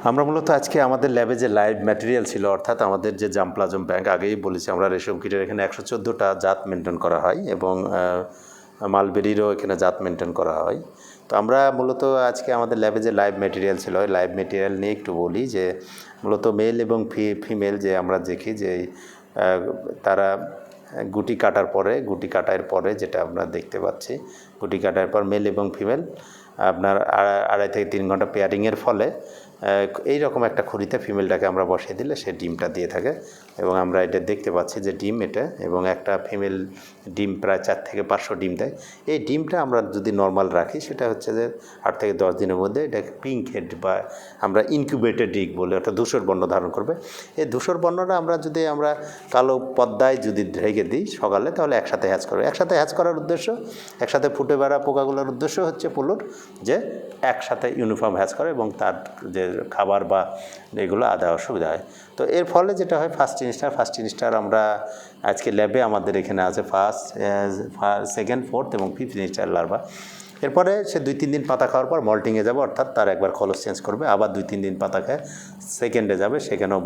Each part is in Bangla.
আমরা মূলত আজকে আমাদের ল্যাবে যে লাইভ ম্যাটেরিয়াল ছিল, অর্থাৎ আমাদের যে জাম্পলাজম ব্যাংক, আগেই বলেছি আমরা রেশম কিটের এখানে 114টা জাত মেনটেন করা হয় এবং মালবেরিরও এখানে জাত মেনটেন করা হয়। তো আমরা মূলত আজকে আমাদের ল্যাবে যে লাইভ ম্যাটেরিয়াল ছিল, ওই লাইভ ম্যাটেরিয়াল নিয়ে একটু বলি যে মূলত মেল এবং ফিমেল যে আমরা দেখি যে তারা গুটি কাটার পরে যেটা আমরা দেখতে পাচ্ছি, গুটি কাটার পর মেল এবং ফিমেল আপনার 2.5 থেকে 3 ঘন্টা পেয়ারিংয়ের ফলে এইরকম একটা খুঁড়িতে ফিমেলটাকে আমরা বসিয়ে দিলে সে ডিমটা দিয়ে থাকে এবং আমরা এটা দেখতে পাচ্ছি যে ডিম এটা, এবং একটা ফিমেল ডিম প্রায় 4 থেকে 500 ডিম দেয়। এই ডিমটা আমরা যদি নর্মাল রাখি সেটা হচ্ছে যে 8 থেকে 10 দিনের মধ্যে এটাকে পিঙ্ক হেড বা আমরা ইনকিউবেটেড ডিগ বলে, অর্থাৎ ধূসর বর্ণ ধারণ করবে। এই ধূসর বর্ণটা আমরা যদি আমরা কালো পর্দায় যদি ঢেকে দিই সকালে, তাহলে একসাথে হ্যাচ করবে। একসাথে হ্যাচ করার উদ্দেশ্য, একসাথে ফুটে বেড়া পোকাগুলোর উদ্দেশ্য হচ্ছে পুলুর যে একসাথে ইউনিফর্ম হ্যাচ করে এবং তার যে খাবার বা এগুলো দেওয়ার সুবিধা হয়। তো এর ফলে যেটা হয়, ফার্স্ট ইনস্টার আমরা আজকে ল্যাবে আমাদের এখানে আছে ফার্স্ট, সেকেন্ড, ফোর্থ এবং ফিফথ ইনস্টার লার্ভা। এরপরে সে 2-3 দিন পাতা খাওয়ার পর মল্টিংয়ে যাবে, অর্থাৎ তার একবার খোলস চেঞ্জ করবে, আবার 2-3 দিন পাতা খায় সেকেন্ডে যাবে, সেখানেও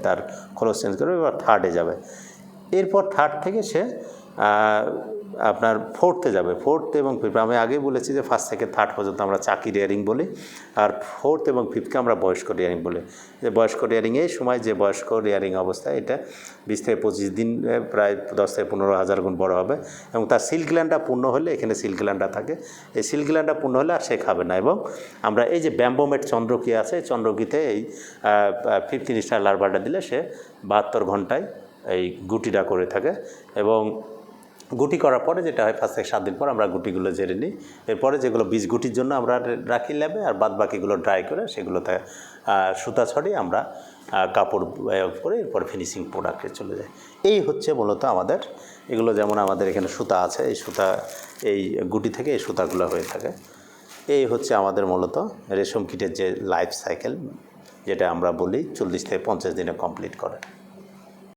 তার খোলস চেঞ্জ করবে, এবার থার্ডে যাবে। এরপর থার্ড থেকে সে আপনার ফোর্থে যাবে। ফোর্থ এবং ফিফথ, আমি আগেই বলেছি যে ফার্স্ট থেকে থার্ড পর্যন্ত আমরা চাকি রেয়ারিং বলি, আর ফোর্থ এবং ফিফথকে আমরা বয়স্ক রেয়ারিং বলি। যে বয়স্ক রেয়ারিং, এই সময় যে বয়স্ক রেয়ারিং অবস্থায় এটা 20 থেকে 25 দিন প্রায় 10 থেকে 15,000 গুণ বড় হবে এবং তার সিল্ক গ্ল্যান্ডটা পূর্ণ হলে, এখানে সিল্ক গ্ল্যান্ডটা থাকে, এই সিল্ক গ্ল্যান্ডটা পূর্ণ হলে আর সে খাবে না। এবং আমরা এই যে ব্যাম্বোমেট চন্দ্রকি আছে, চন্দ্রকিতে এই 5th ইনস্টার লার্ভাটা দিলে সে 72 ঘন্টায় এই গুটিটা করে থাকে। এবং গুটি করার পরে যেটা হয়, 5 থেকে 7 দিন পর আমরা গুটিগুলো ঝেড়ে নিই। এরপরে যেগুলো বীজ গুটির জন্য আমরা রাখি ল্যাবে, আর বাদ বাকিগুলো ড্রাই করে সেগুলোতে সুতা ছড়িয়ে আমরা কাপড় করে এরপর ফিনিশিং প্রোডাক্টে চলে যায়। এই হচ্ছে মূলত আমাদের এগুলো। যেমন আমাদের এখানে সুতা আছে, এই সুতা এই গুটি থেকে এই সুতাগুলো হয়ে থাকে। এই হচ্ছে আমাদের মূলত রেশম কিটের যে লাইফ সাইকেল, যেটা আমরা বলি 40 থেকে 50 দিনে কমপ্লিট করে।